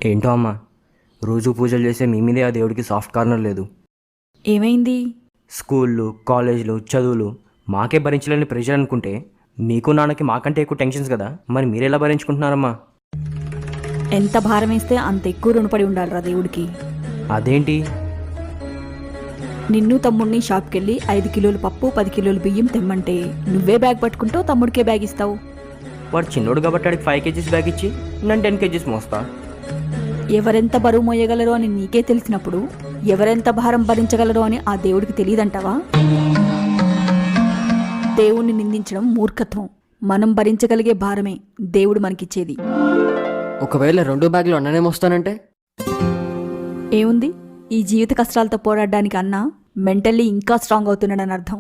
ఏంటో అమ్మా, రోజు పూజలు చేసే మీ మీదే ఆ దేవుడికి సాఫ్ట్ కార్నర్ లేదు. ఏమైంది? స్కూళ్ళు, కాలేజీలు, చదువులు మాకే భరించలేని ప్రెషర్ అనుకుంటే నీకు నాన్నకి మాకంటే ఎక్కువ టెన్షన్స్ కదా, మరి మీరెలా భరించుకుంటున్నారమ్మా? ఎంత భారం వేస్తే అంత ఎక్కువ రుణపడి ఉండాలిరా దేవుడికి. అదేంటి? నిన్ను తమ్ముడిని షాప్కెళ్ళి 5 కిలోలు పప్పు 10 కిలోలు బియ్యం తెమ్మంటే నువ్వే బ్యాగ్ పట్టుకుంటావు, తమ్ముడికే బ్యాగ్ ఇస్తావు. వాడు చిన్నోడు కాబట్టి వాడికి 5 కేజీస్ బ్యాగ్ ఇచ్చి నేను 10 కేజీస్ మోస్తా. ఎవరెంత బరువు మోయగలరో అని నీకే తెలిసినప్పుడు ఎవరెంత భారం భరించగలరో అని ఆ దేవుడికి తెలియదంటావా? దేవుణ్ణి నిందించడం మూర్ఖత్వం. మనం భరించగలిగే భారమే దేవుడు మనకిచ్చేది. ఒకవేళ 2 బ్యాగులు అన్ననే మోస్తానంటే ఏముంది, ఈ జీవిత కష్టాలతో పోరాడడానికి అన్నా మెంటల్లీ ఇంకా స్ట్రాంగ్ అవుతున్నాడని అర్థం.